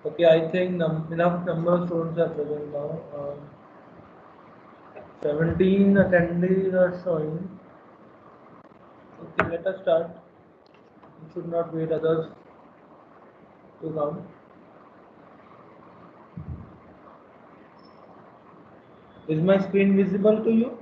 Okay, I think enough number of students are present now. 17 attendees are showing. Okay, let us start. We should not wait others to come. Is my screen visible to you?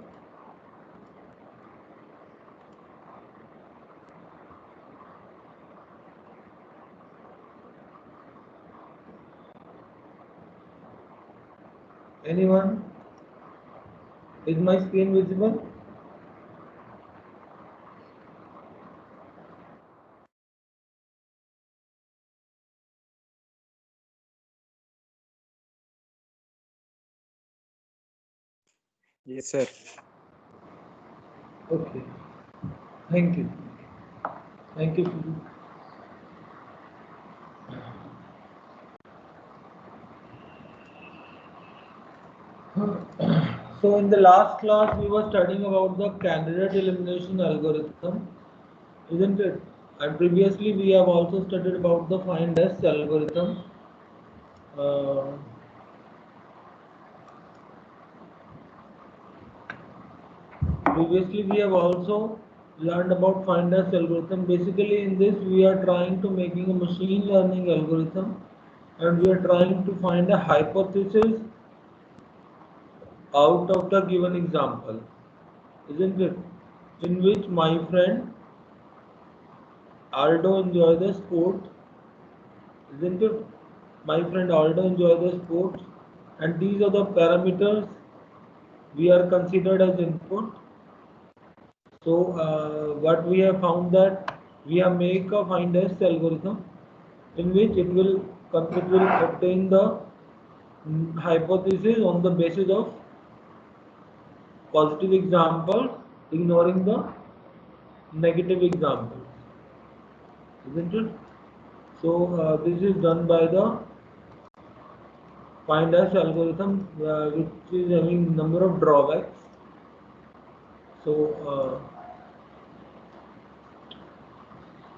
Anyone? Is my screen visible? Yes, sir. Okay. Thank you. Thank you. So in the last class we were studying about the candidate elimination algorithm, isn't it? And previously we have also studied about the find S algorithm. Uh, Previously we have also learned about find S algorithm. Basically in this we are trying to making a machine learning algorithm and we are trying to find a hypothesis out of the given example, isn't it? In which my friend Aldo enjoy the sport, isn't it? My friend Aldo enjoy the sports, and these are the parameters we are considered as input. So what we have found that we have make a find S algorithm in which it will obtain the hypothesis on the basis of positive examples, ignoring the negative examples, isn't it? So this is done by the find S algorithm, which is having number of drawbacks. So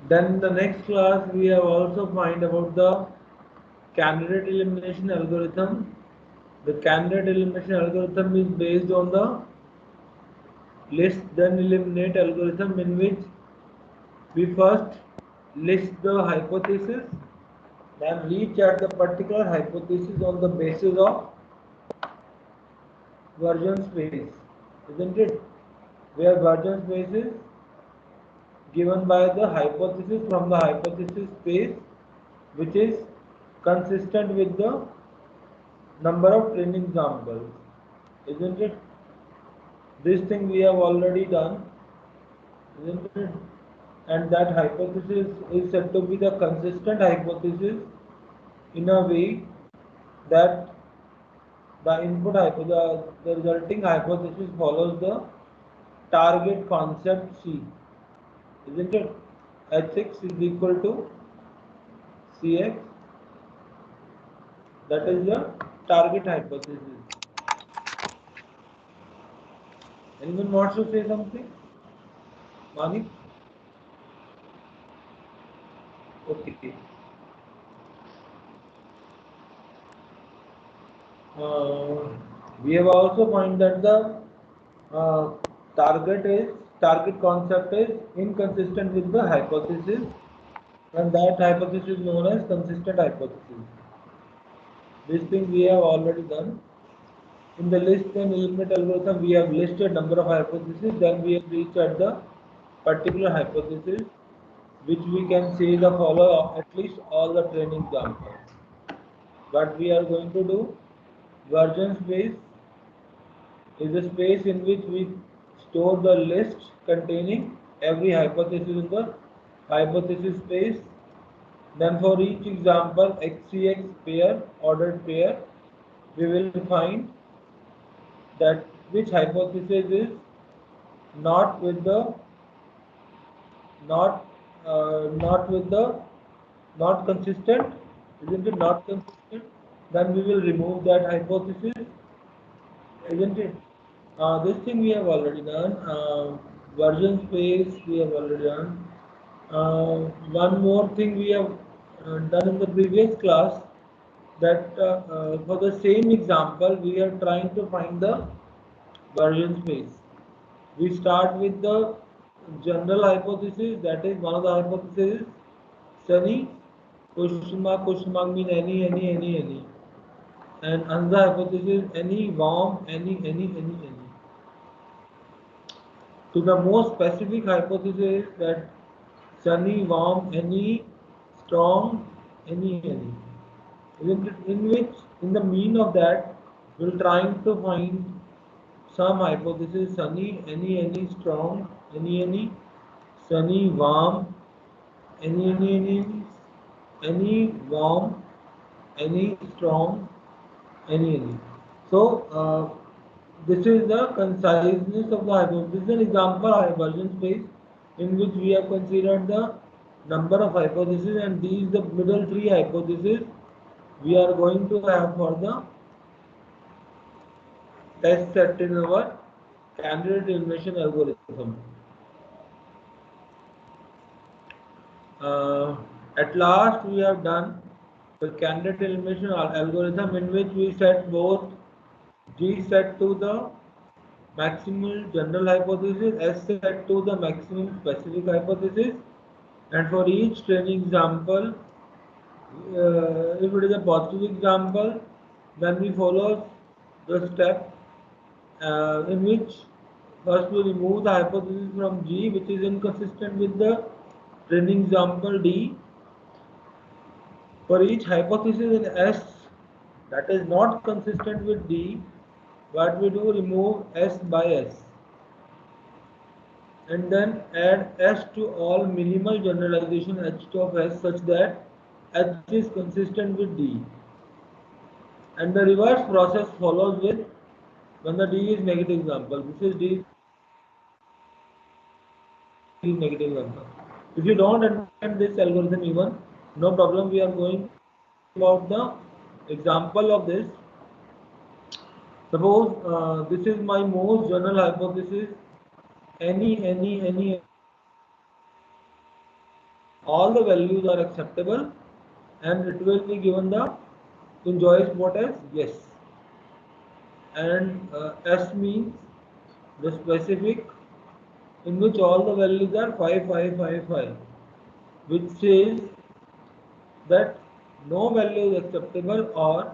then the next class we have also find about the candidate elimination algorithm. The candidate elimination algorithm is based on the list then eliminate algorithm, in which we first list the hypothesis, then reach at the particular hypothesis on the basis of version space, isn't it? Where version space is given by the hypothesis from the hypothesis space which is consistent with the number of training samples, isn't it? This thing we have already done, isn't it? And that hypothesis is said to be the consistent hypothesis in a way that the the resulting hypothesis follows the target concept C, isn't it? H6 is equal to Cx, that is the target hypothesis. Anyone wants to say something? Manik? Okay. We have also found that the uh, target concept is inconsistent with the hypothesis, and that hypothesis is known as consistent hypothesis. This thing we have already done. In the list and eliminate algorithm, we have listed number of hypotheses, then we have reached at the particular hypothesis, which we can say the follow at least all the training examples. What we are going to do, version space is a space in which we store the list containing every hypothesis in the hypothesis space. Then for each example, XCX pair, ordered pair, we will find that which hypothesis is not with the not not with the not consistent, isn't it? Not consistent. Then we will remove that hypothesis, isn't it? This thing we have already done. Version space we have already done. One more thing we have done in the previous class, that for the same example we are trying to find the version space. We start with the general hypothesis, that is one of the hypotheses is sunny, question mark mean any. And another hypothesis any, warm, any. So the most specific hypothesis is that sunny, warm, any, strong, any. In which, in the mean of that, we're trying to find some hypothesis sunny, any, strong, any, sunny, warm, any, warm, any, strong, any. So this is the conciseness of the hypothesis. This is an example version space in which we have considered the number of hypotheses, and these the middle three hypotheses we are going to have for the test set in our candidate elimination algorithm. At last we have done the candidate elimination algorithm in which we set both G set to the maximal general hypothesis, S set to the maximum specific hypothesis, and for each training example, if it is a positive example, then we follow the step in which first we remove the hypothesis from G which is inconsistent with the training example D. For each hypothesis in S that is not consistent with D, what we do, remove S by S and then add S to all minimal generalization H of S such that H is consistent with D, and the reverse process follows with when the D is negative example. This is D is negative example. If you don't understand this algorithm even, no problem, we are going about the example of this. Suppose this is my most general hypothesis, any, all the values are acceptable, and it will be given the enjoy spot as yes, and S means the specific in which all the values are 5, which says that no value is acceptable, or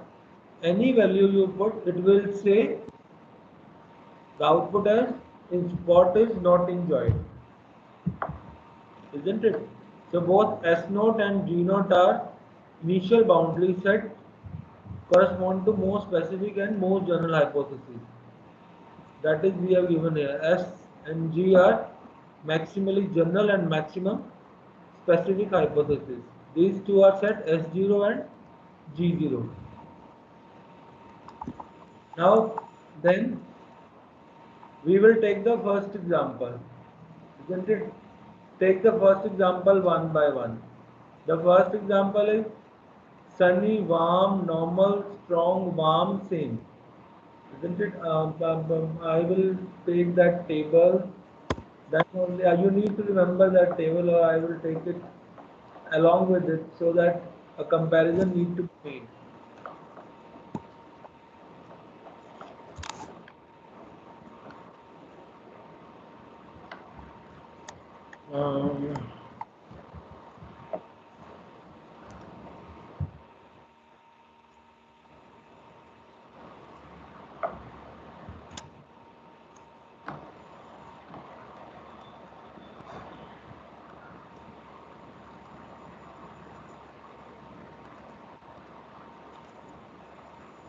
any value you put, it will say the output as in spot is not enjoyed. isn't it? So both S naught and G naught are initial boundary set correspond to most specific and most general hypothesis. That is we have given here. S and G are maximally general and maximum specific hypothesis. These two are set S0 and G0. Now then we will take the first example, isn't it? Take the first example one by one. The first example is sunny, warm, normal, strong, warm, same. Isn't it? I will take that table. Then only you need to remember that table, or I will take it along with it so that a comparison need to be made. Um,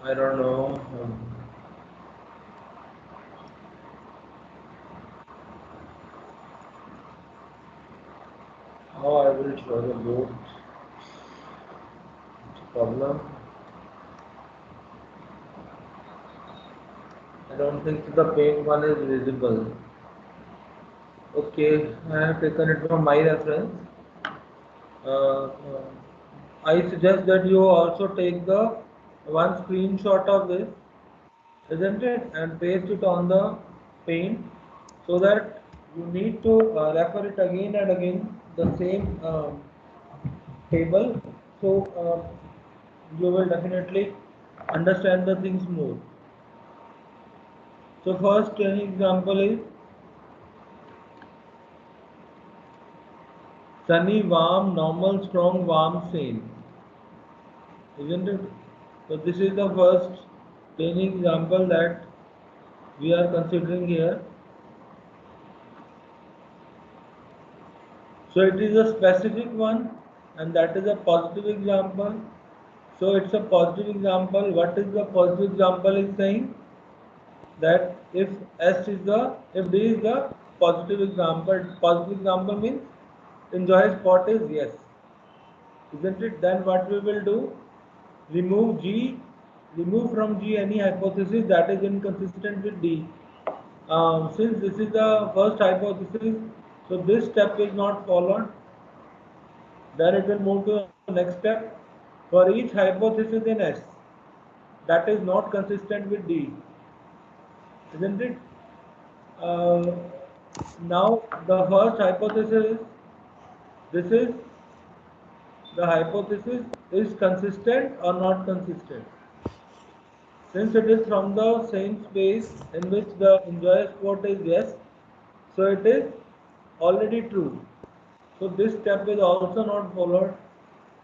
I don't know. How I will show the board. Problem. I don't think the paint one is visible. Okay, I have taken it from my reference. Uh, uh, I suggest that you also take the one screenshot of this, isn't it, and paste it on the paint so that you need to refer it again and again the same table. So you will definitely understand the things more. So first training example is sunny, warm, normal, strong, warm, same. Isn't it? So this is the first training example that we are considering here. So it is a specific one and that is a positive example. So it's a positive example. What is the positive example is saying? That if D is the positive example means enjoy spot is yes. Isn't it? Then what we will do? Remove G, remove from G any hypothesis that is inconsistent with D. Since this is the first hypothesis, so this step is not followed. Then it will move to the next step. For each hypothesis in S that is not consistent with D, isn't it? Uh, Now the first hypothesis, this is the hypothesis is consistent or not consistent. Since it is from the same space in which the enjoyer spot is yes, so it is already true. So this step is also not followed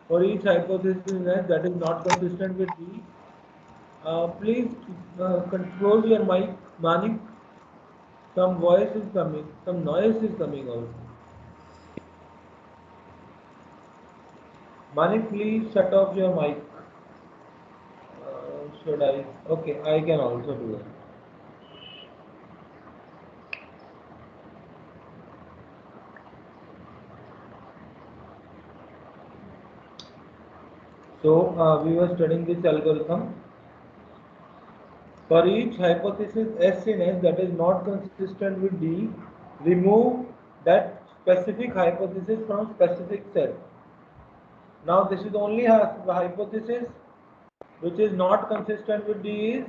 for each hypothesis that is not consistent with D. Please control your mic, Manik. Some voice is coming, some noise is coming out. Manik, please shut off your mic. Should I? Okay, I can also do it. So we were studying this algorithm. For each hypothesis S in S that is not consistent with D, remove that specific hypothesis from specific set. Now this is only the hypothesis which is not consistent with D is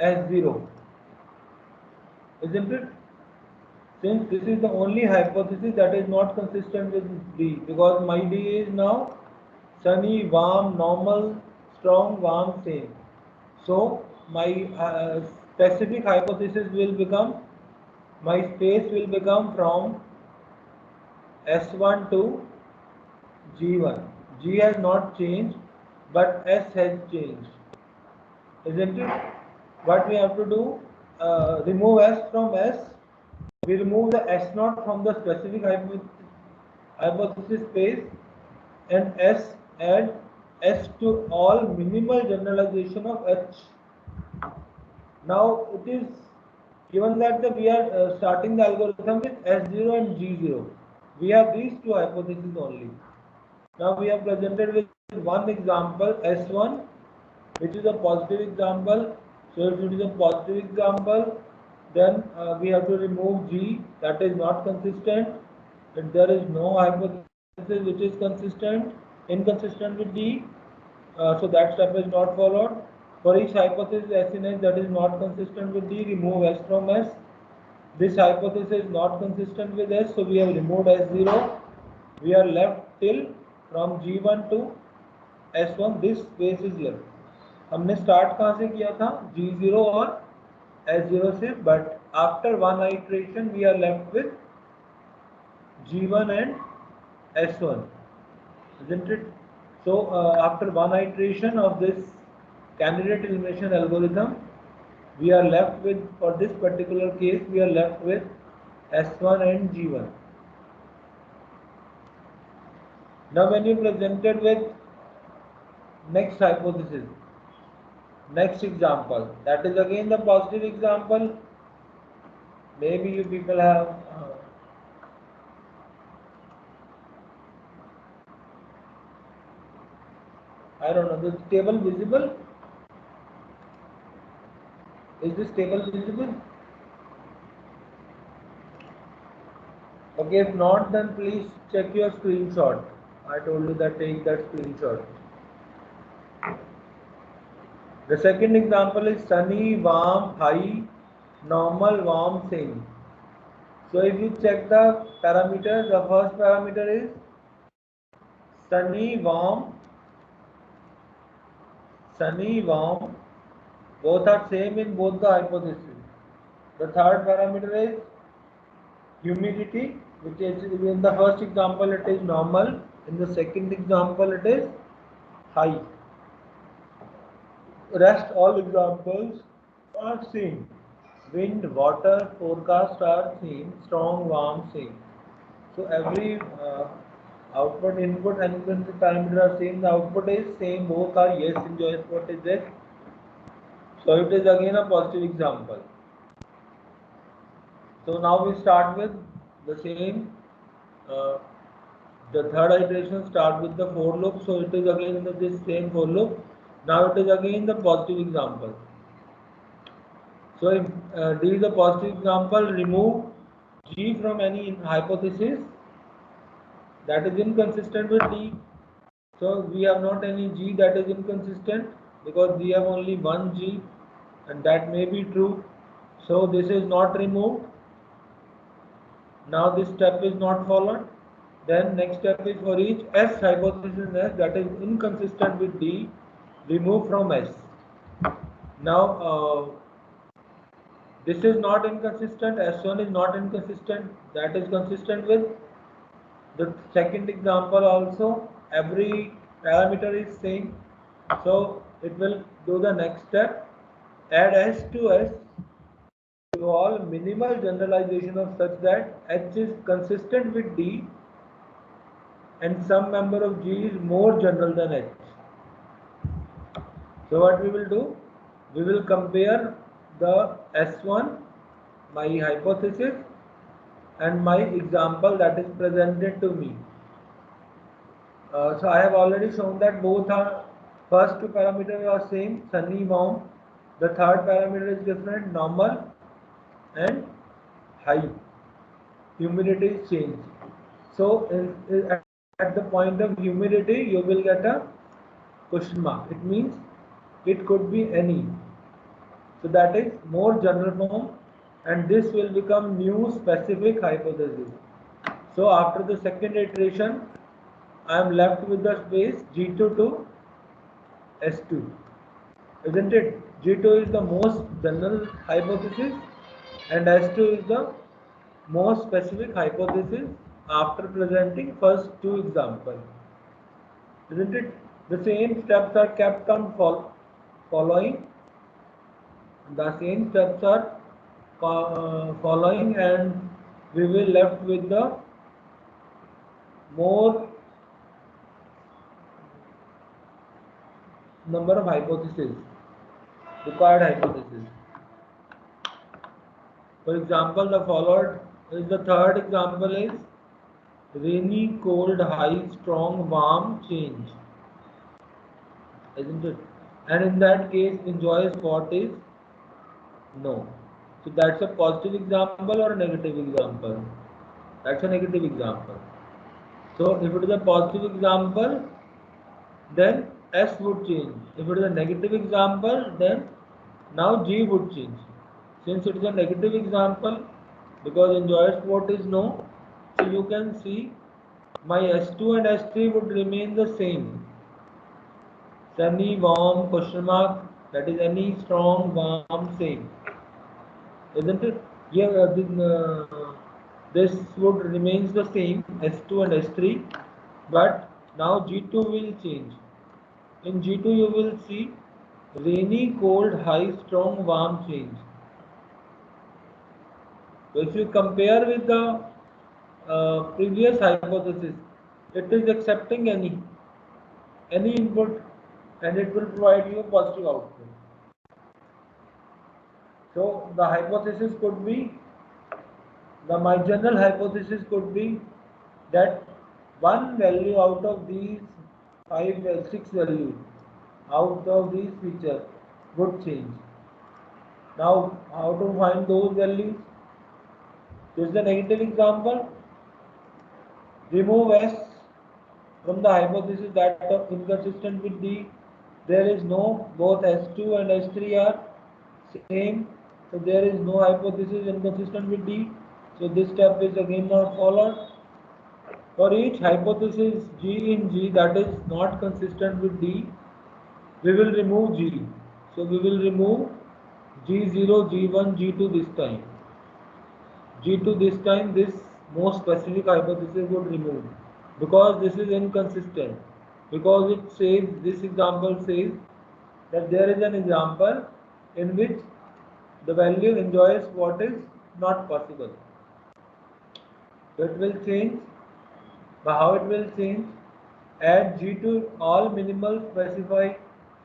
S0, isn't it? Since this is the only hypothesis that is not consistent with D, because my D is now sunny, warm, normal, strong, warm, same. So my specific hypothesis will become, my space will become from S1 to G1. G has not changed, but S has changed, isn't it? What we have to do, remove S from S, we remove the S naught from the specific hypothesis, hypothesis space, and S add S to all minimal generalization of H. Now it is given that we are starting the algorithm with S0 and G0. We have these two hypotheses only. Now we are presented with one example S1, which is a positive example. So if it is a positive example, then we have to remove G, that is not consistent. If there is no hypothesis which is inconsistent with D, so that step is not followed. For each hypothesis S in S that is not consistent with D, remove S from S. This hypothesis is not consistent with S, so we have removed S0. We are left till from G1 to S1, this space is left. हमने start कहाँ से किया था? G0 और S0 से, but after one iteration we are left with G1 and S1, isn't it? So after one iteration of this candidate elimination algorithm, we are left with, for this particular case, we are left with S1 and G1. Now when you presented with next hypothesis, next example, that is again the positive example. Maybe you people have I don't know, this table visible? Is this table visible? Okay, if not, then please check your screenshot. I told you that take that screenshot. The second example is sunny, warm, high, normal, warm, same. So if you check the parameters, the first parameter is sunny, warm, both are same in both the hypotheses. The third parameter is humidity, which is in the first example it is normal, in the second example it is high. Rest all examples are same. Wind, water, forecast are same. Strong, warm, same. So every output, input, and input parameter are same. The output is same. Both are yes in joy spot is yes. So it is again a positive example. So now we start with the same. The third iteration start with the for loop. So it is again this same for loop. Now it is again the positive example. So if D is a positive example, remove G from any hypothesis that is inconsistent with D. So we have not any G that is inconsistent because we have only one G and that may be true. So this is not removed. Now this step is not followed. Then next step is for each S hypothesis S that is inconsistent with D, remove from S. Now this is not inconsistent, S1 is not inconsistent, that is consistent with the second example also. Every parameter is same. So it will do the next step, add S to S to all minimal generalization of such that H is consistent with D and some member of G is more general than H. So what we will do? We will compare the S1, my hypothesis, and my example that is presented to me. So I have already shown that both are, first two parameters are same, sunny, warm. The third parameter is different, normal and high. Humidity is changed. So at the point of humidity, you will get a question mark. It means it could be any. So that is more general form, and this will become new specific hypothesis. So after the second iteration, I am left with the space G2 to S2, isn't it? G2 is the most general hypothesis and S2 is the most specific hypothesis after presenting first two examples, isn't it? The same steps are kept on following. The same steps are following, and we will left with the more number of hypotheses, required hypotheses. For example, the followed is the third example is rainy, cold, high, strong, warm, change, isn't it? And in that case, enjoy spot is no. So that's a positive example or a negative example? That's a negative example. So if it is a positive example, then S would change. If it is a negative example, then now G would change. Since it is a negative example, because enjoy sport is no, so you can see my S2 and S3 would remain the same. Sunny, warm, question mark, that is any, strong, warm, same. Isn't it? Yeah, this would remains the same, S2 and S3, but now G2 will change. In G2 you will see rainy, cold, high, strong, warm change. So if you compare with the previous hypothesis, it is accepting any input and it will provide you a positive output. So the hypothesis could be, my general hypothesis could be that one value out of these six values out of these features would change. Now, how to find those values? This is a negative example. Remove S from the hypothesis that are inconsistent with D. There is no, both S2 and S3 are same. So there is no hypothesis inconsistent with D. So this step is again not followed. For each hypothesis G in G that is not consistent with D, we will remove G. So we will remove G0, G1, G2 this time. G2 this time, this most specific hypothesis would remove because this is inconsistent. Because it says, this example says that there is an example in which the value enjoys what is not possible. So it will change. But how it will change? Add G to all minimal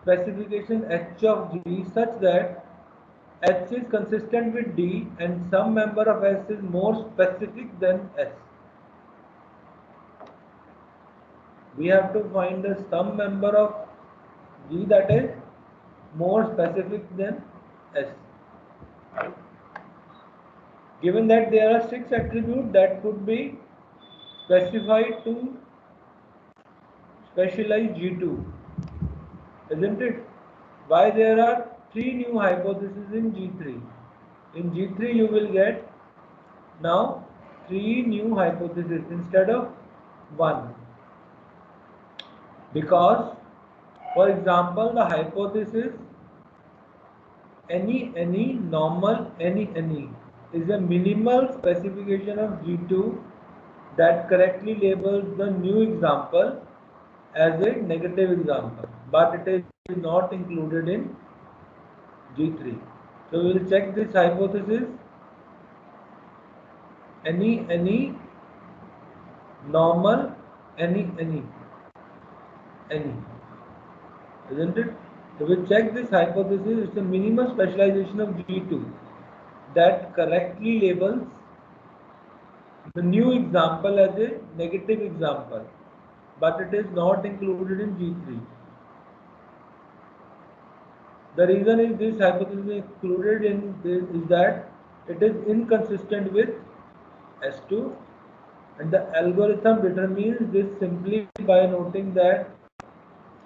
specification H of G such that H is consistent with D and some member of S is more specific than S. We have to find the some member of G that is more specific than S. Given that there are 6 attributes that could be specified to specialize G2, isn't it? Why there are 3 new hypotheses in G3? In G3 you will get now 3 new hypotheses instead of 1. Because, for example, the hypothesis any, normal, any is a minimal specification of G2 that correctly labels the new example as a negative example, but it is not included in G3. So we will check this hypothesis any, normal, any, isn't it? So we check this hypothesis, it's a minimum specialization of G2 that correctly labels the new example as a negative example, but it is not included in G3. The reason is this hypothesis is included in this is that it is inconsistent with S2, and the algorithm determines this simply by noting that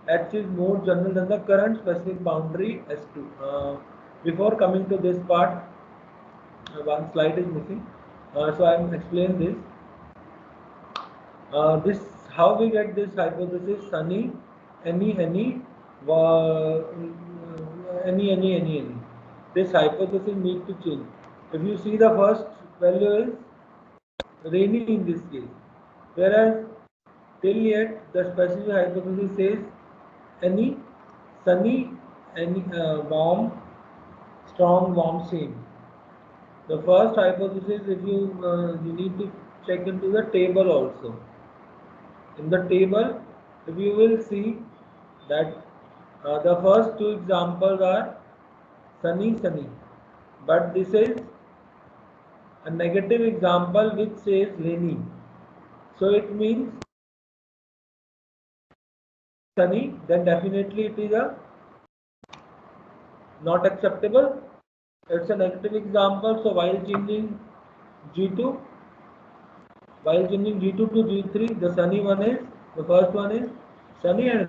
H is more general than the current specific boundary S2. Before coming to this part, one slide is missing, so I am explain this. This how we get this hypothesis sunny, any, any. This hypothesis needs to change. If you see the first value is rainy in this case, whereas till yet the specific hypothesis says any, sunny, any, warm, strong, warm, same. The first hypothesis, if you need to check into the table also. In the table, if you will see that the first two examples are sunny, sunny, but this is a negative example which says rainy. So it means sunny, then definitely it is a not acceptable. It's a negative example. So while changing G2, to G3, the sunny one is, the first one is sunny and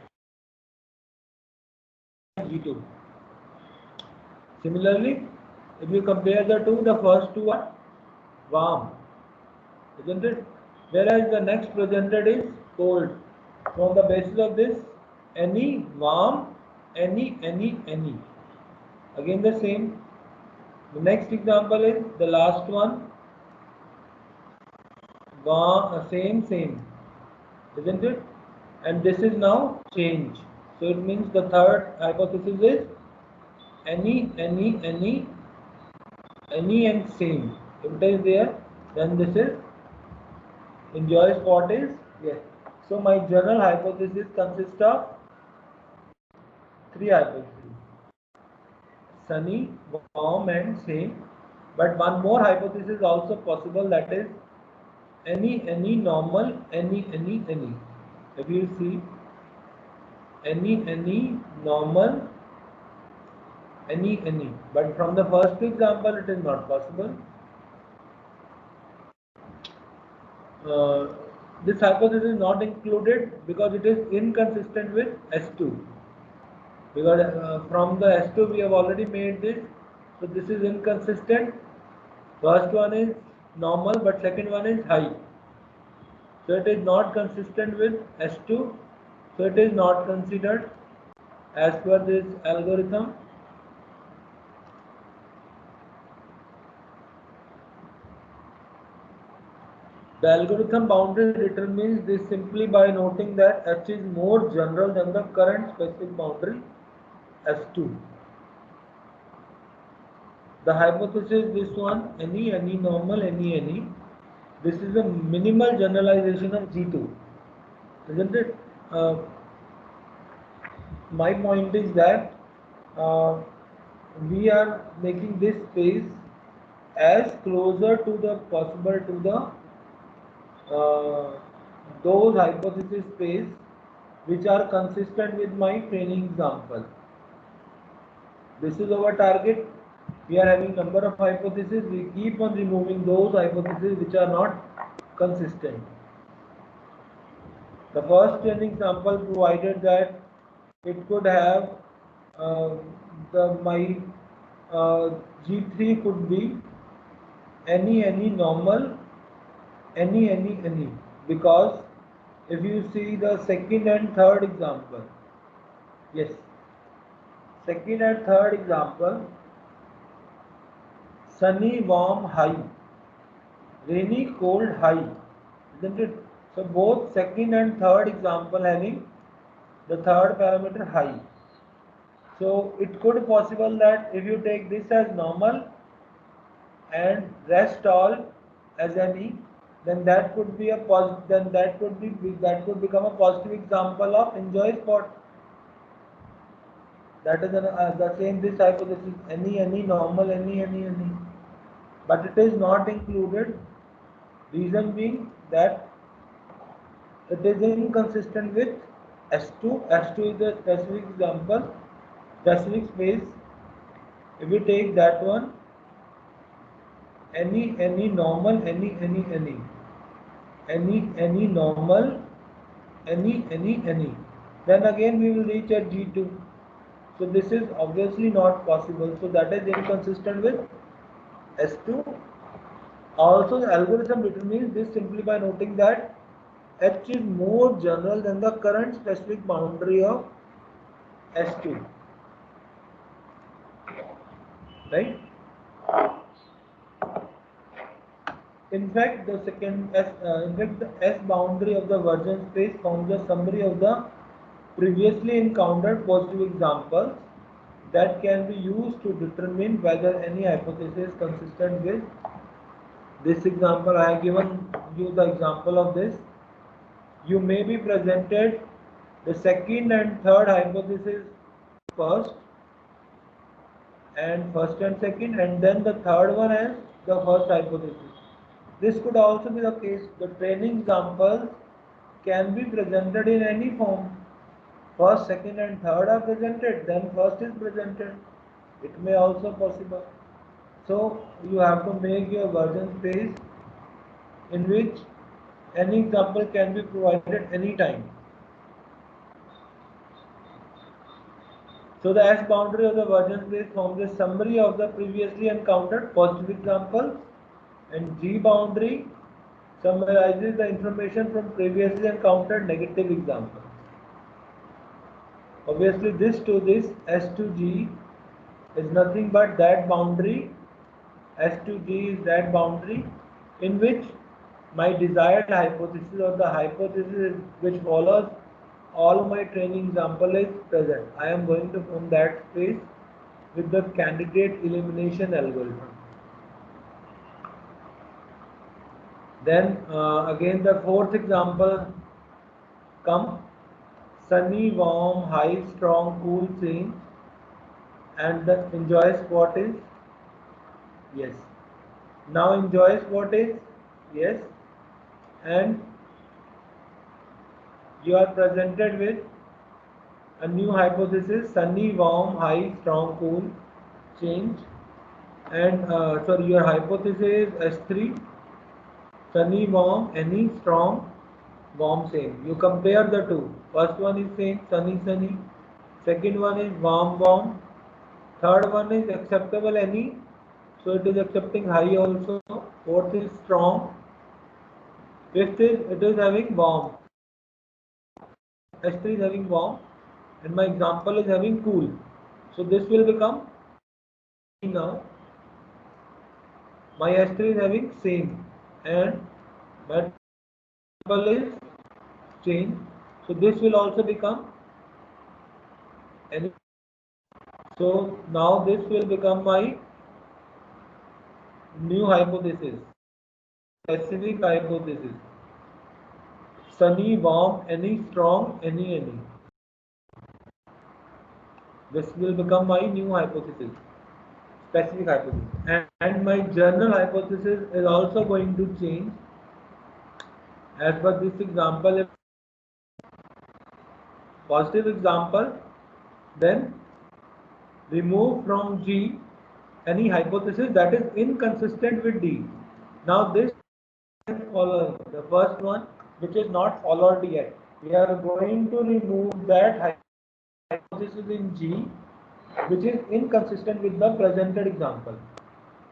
G2. Similarly, if you compare the two, the first two are warm, isn't it? Whereas the next presented is cold. So on the basis of this, any, warm, any. Again the same. The next example is the last one, warm, same, isn't it? And this is now change. So it means the third hypothesis is any and same. If it is there, then this is enjoy spot is yes. So my general hypothesis consists of three hypotheses: sunny, warm, and same. But one more hypothesis is also possible, that is any, normal, any. If you see any, normal, any. But from the first example, it is not possible. This hypothesis is not included because it is inconsistent with S2. Because from the S2 we have already made this, so this is inconsistent. First one is normal, but second one is high. So it is not consistent with S2, so it is not considered as per this algorithm. The algorithm boundary determines this simply by noting that H is more general than the current specific boundary S2. The hypothesis, this one, any, normal, any. This is a minimal generalization of G2, isn't it? My point is that we are making this space as closer to the possible to the those hypothesis space which are consistent with my training example. This is our target. We are having number of hypotheses. We keep on removing those hypotheses which are not consistent. The first training example provided that it could have my G3 could be any, normal, any, because if you see the second and third example, yes, second and third example, sunny, warm, high, rainy, cold, high, isn't it? So both second and third example having the third parameter high. So it could possible that if you take this as normal and rest all as any, then that could be a that could become a positive example of enjoy spot. That is the same this hypothesis, any, normal, any. But it is not included. Reason being that it is inconsistent with S2. S2 is the specific example, specific space. If we take that one, any, normal, any, normal, any, then again we will reach at G2. So this is obviously not possible. So that is inconsistent with S2. Also the algorithm determines this simply by noting that H is more general than the current specific boundary of S2. Right? In fact, the S boundary of the version space forms a summary of the previously encountered positive examples that can be used to determine whether any hypothesis is consistent with this example. I have given you the example of this. you may be presented the second and third hypothesis first, and second, and then the third one as the first hypothesis. This could also be the case. The training examples can be presented in any form. First, second and third are presented, then first is presented. It may also possible. So you have to make your version space in which any example can be provided anytime. So the S boundary of the version space forms a summary of the previously encountered positive examples, and G boundary summarizes the information from previously encountered negative examples. Obviously this to this S to G is nothing but that boundary. S to G is that boundary in which my desired hypothesis or the hypothesis which follows all my training example is present. I am going to form that space with the candidate elimination algorithm. Then again the fourth example comes: sunny, warm, high, strong, cool change, and the enjoy spot is yes. Now enjoy spot is yes, and you are presented with a new hypothesis: sunny, warm, high, strong, cool change, and sorry, your hypothesis is S3: sunny, warm, any, strong, warm, same. You compare the two. First one is same, sunny, sunny. Second one is warm, warm. Third one is acceptable, any. So it is accepting high also. Fourth is strong. Fifth is it is having warm. S3 is having warm, and my example is having cool. So this will become now. My S3 is having same, and my example is change. So this will also become any. So now this will become my new hypothesis, specific hypothesis: sunny, warm, any, strong, any. This will become my new hypothesis, specific hypothesis, and my general hypothesis is also going to change as per this example. If positive example, then remove from G any hypothesis that is inconsistent with D. Now this is following the first one, which is not followed yet. We are going to remove that hypothesis in G which is inconsistent with the presented example.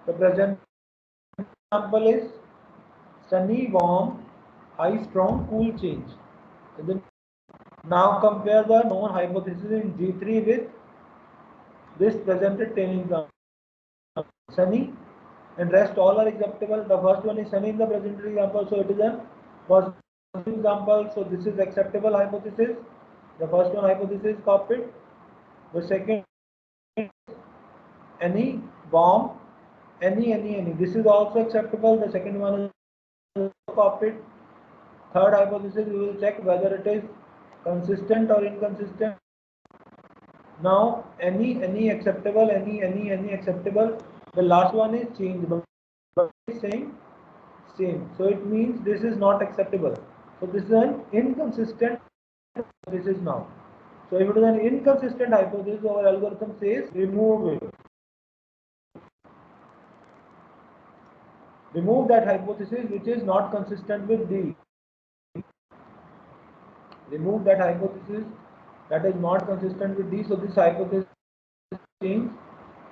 The present example is sunny, warm, high, strong, cool change. And then now compare the known hypothesis in G3 with this presented training example. Sunny and rest all are acceptable. The first one is sunny in the presented example, so it is a positive example. So this is acceptable hypothesis. The first one hypothesis is copied. The second any, warm, any. This is also acceptable. The second one is copied. Third hypothesis, we will check whether it is consistent or inconsistent. Now any acceptable, any acceptable. The last one is changed, but it's saying same. So it means this is not acceptable. So this is an inconsistent hypothesis now. So if it is an inconsistent hypothesis, our algorithm says remove it. Remove that hypothesis which is not consistent with D. Remove that hypothesis that is not consistent with D. So this hypothesis change.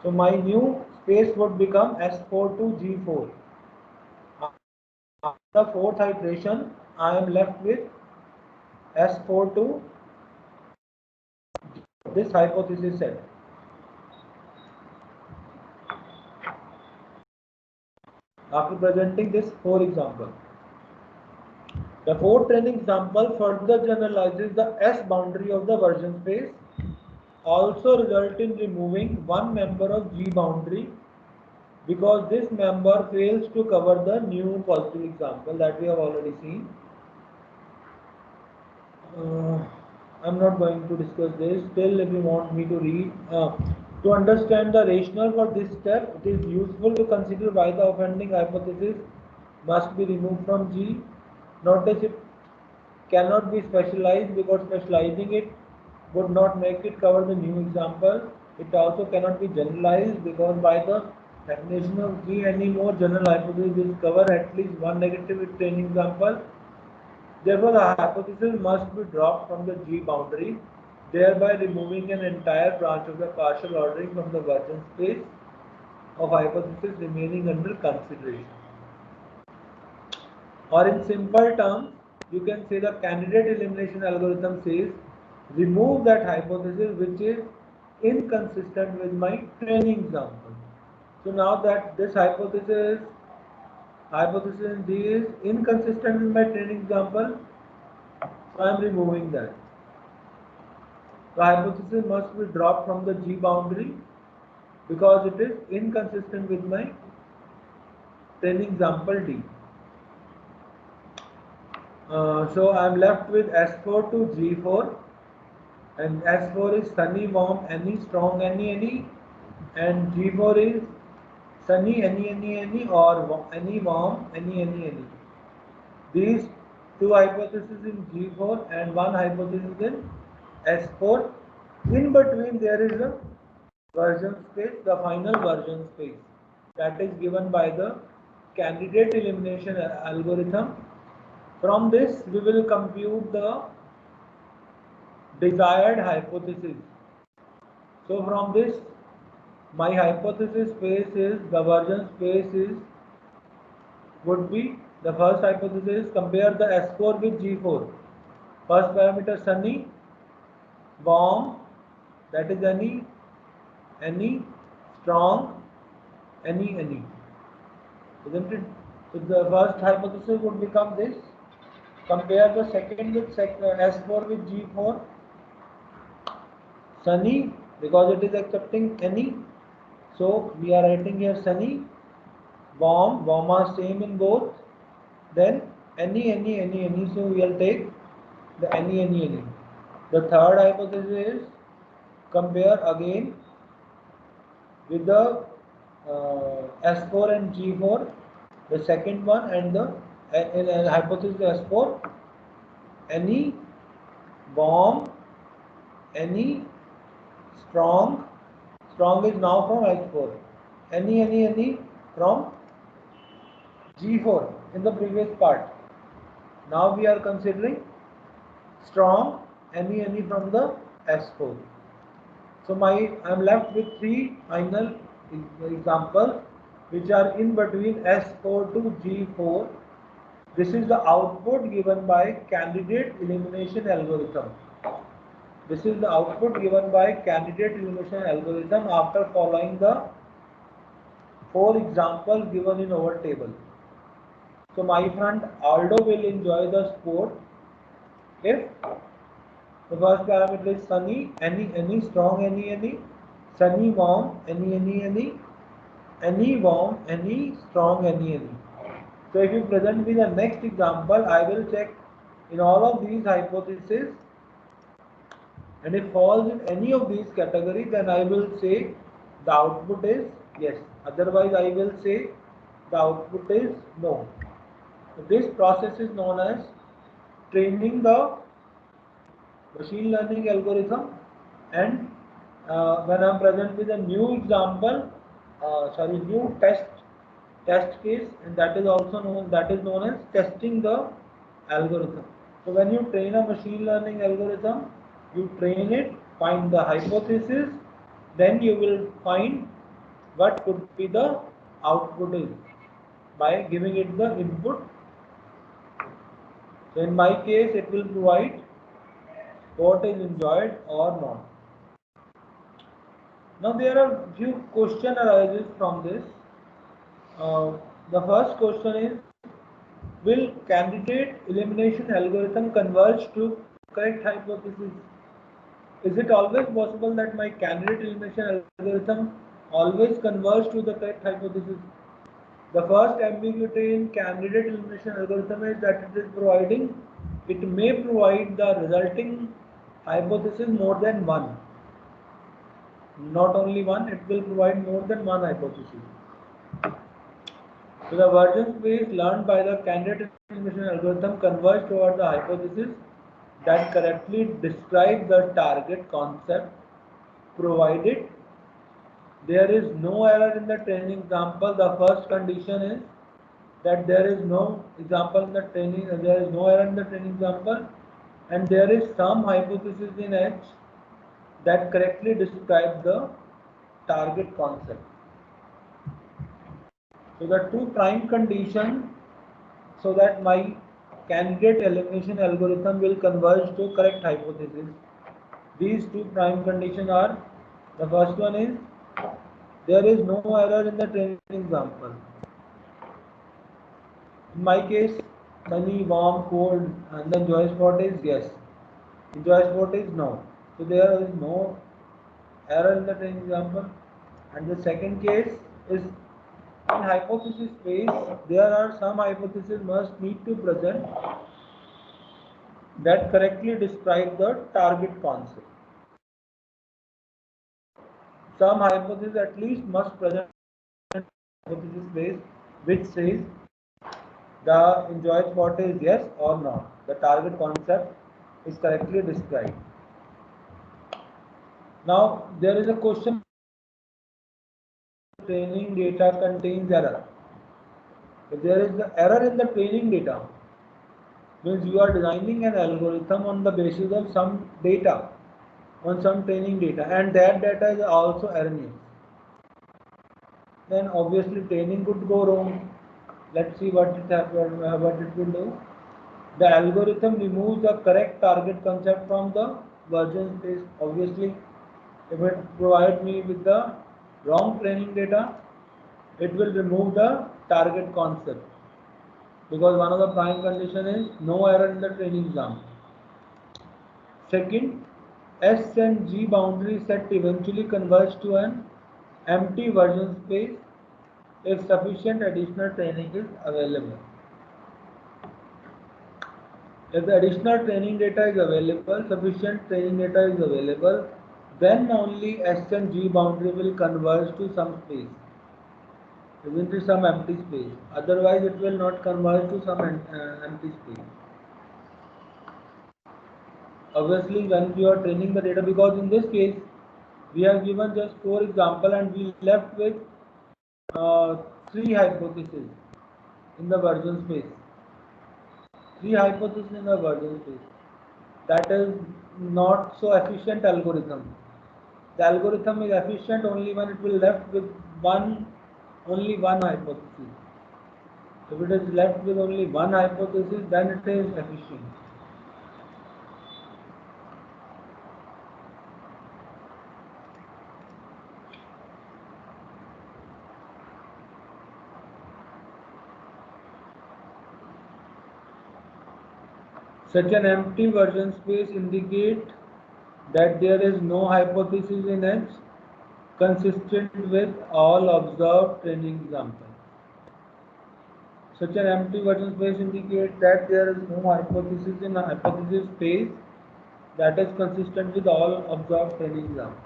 So my new space would become S4 to G4. After the fourth iteration, I am left with S4 to this hypothesis set. After presenting this four example, the fourth training example further generalizes the S boundary of the version space, also result in removing one member of G boundary because this member fails to cover the new positive example that we have already seen. I'm not going to discuss this. Still, if you want me to read, to understand the rationale for this step, it is useful to consider why the offending hypothesis must be removed from G. Notice it cannot be specialized because specializing it would not make it cover the new example. It also cannot be generalized because by the definition of G, any more general hypothesis will cover at least one negative training example. Therefore, the hypothesis must be dropped from the G boundary, thereby removing an entire branch of the partial ordering from the version space of hypothesis remaining under consideration. Or in simple terms, you can say the candidate elimination algorithm says remove that hypothesis which is inconsistent with my training example. So now that this hypothesis D is inconsistent with my training example, so I am removing that. The hypothesis must be dropped from the G boundary because it is inconsistent with my training example D. So I am left with S4 to G4, and S4 is sunny, warm, any, strong, any, and G4 is sunny, any, or any, warm, any. These two hypotheses in G4 and one hypothesis in S4. In between there is a version space, the final version space that is given by the candidate elimination algorithm. From this we will compute the desired hypothesis. So from this my hypothesis space is the version space is would be the first hypothesis compare the S4 with G4. First parameter sunny, warm, that is any, strong, any, isn't it? So the first hypothesis would become this. Compare the second with S4 with G4. Sunny, because it is accepting any. So we are writing here sunny, warm are same in both. Then any. So we will take the any. The third hypothesis is compare again with the S4 and G4, the second one, and the in hypothesis S4, any, warm, any, strong is now from S4, any from G4 in the previous part. Now we are considering strong, any from the S4. So I am left with three final examples which are in between S4 to G4. This is the output given by candidate elimination algorithm. This is the output given by candidate elimination algorithm after following the 4 examples given in our table. So my friend Aldo will enjoy the sport if the first parameter is sunny, any, strong, any, sunny, warm, any, warm, any, strong, any. So if you present me the next example, I will check in all of these hypotheses, and if falls in any of these categories, then I will say the output is yes. Otherwise, I will say the output is no. So this process is known as training the machine learning algorithm, and when I am present with a new example, new test case, and that is known as testing the algorithm. So when you train a machine learning algorithm, you train it, find the hypothesis, then you will find what could be the output is by giving it the input. So in my case, it will provide what is enjoyed or not. Now there are few questions arises from this. The first question is, will candidate elimination algorithm converge to correct hypothesis? Is it always possible that my candidate elimination algorithm always converge to the correct hypothesis? The first ambiguity in candidate elimination algorithm is that it is providing it may provide the resulting hypothesis more than one. Not only one, it will provide more than one hypothesis. So the version space learned by the candidate elimination algorithm converge toward the hypothesis that correctly describe the target concept, provided there is no error in the training example. The first condition is that there is no example in the training, there is no error in the training example, and there is some hypothesis in H that correctly describe the target concept. So the two prime conditions so that my candidate elimination algorithm will converge to correct hypothesis. These two prime conditions are, the first one is there is no error in the training example. In my case, sunny, warm, cold, and then joy spot is yes. In joy spot is no. So there is no error in the training example. And the second case is in hypothesis space, there are some hypotheses must need to present that correctly describe the target concept. Some hypothesis at least must present hypothesis space which says the enjoy spot is yes or no. The target concept is correctly described. Now there is a question: training data contains error. If there is the error in the training data, means you are designing an algorithm on the basis of some data, on some training data, and that data is also erroneous. Then obviously training could go wrong. Let's see what it will do. The algorithm removes the correct target concept from the version space. Obviously, if it provides me with the wrong training data, it will remove the target concept, because one of the prime condition is no error in the training example. Second, S and G boundary set eventually converge to an empty version space if sufficient additional training is available. If the additional training data is available, sufficient training data is available, then only S and G boundary will converge to some space, isn't it, some empty space. Otherwise it will not converge to some empty space. Obviously when you are training the data, because in this case we have given just 4 examples and we left with 3 hypotheses in the version space. 3 hypotheses in the version space. That is not so efficient algorithm. The algorithm is efficient only when it will left with only one hypothesis. If it is left with only one hypothesis, then it is efficient. Such an empty version space indicates that there is no hypothesis in H consistent with all observed training examples. Such an empty version space indicates that there is no hypothesis in a hypothesis space that is consistent with all observed training examples.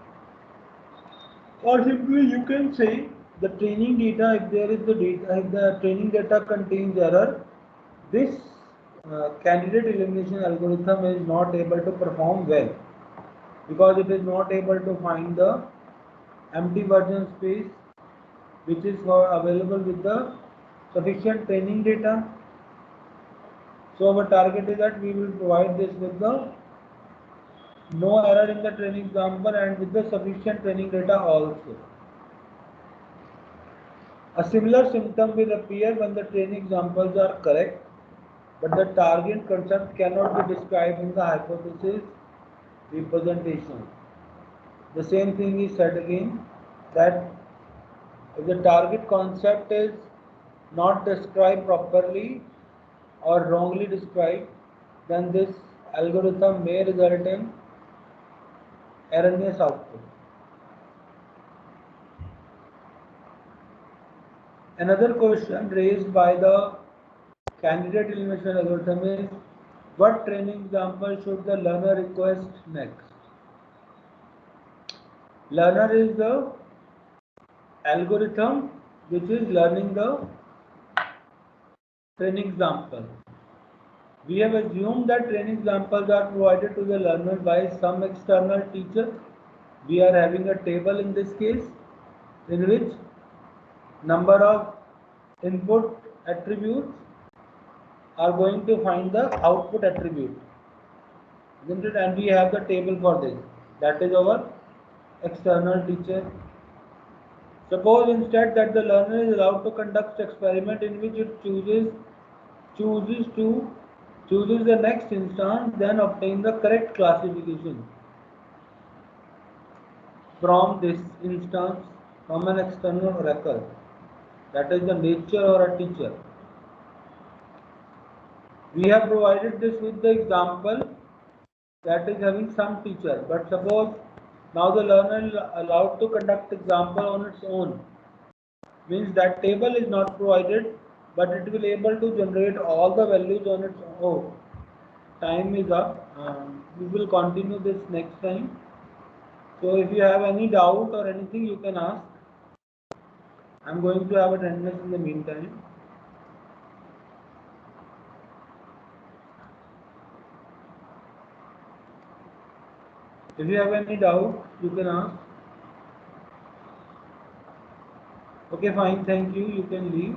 Or simply you can say the training data, if there is the data, if the training data contains error, this candidate elimination algorithm is not able to perform well, because it is not able to find the empty version space which is available with the sufficient training data. So our target is that we will provide this with the no error in the training example and with the sufficient training data also. A similar symptom will appear when the training examples are correct, but the target concept cannot be described in the hypothesis representation. The same thing is said again, that if the target concept is not described properly or wrongly described, then this algorithm may result in erroneous output. Another question raised by the candidate elimination algorithm is What training example should the learner request next? Learner is the algorithm which is learning the training example. We have assumed that training examples are provided to the learner by some external teacher. We are having a table in this case in which number of input attributes are going to find the output attribute, isn't it? And we have the table for this. That is our external teacher. Suppose instead that the learner is allowed to conduct experiment in which it chooses the next instance, then obtain the correct classification from this instance from an external oracle, that is the nature or a teacher. We have provided this with the example that is having some teacher, but suppose now the learner is allowed to conduct example on its own, means that table is not provided, but it will able to generate all the values on its own. Time is up. We will continue this next time. So if you have any doubt or anything, you can ask. I'm going to have attendance in the meantime. If you have any doubt, you can ask. Okay, fine. Thank you. You can leave.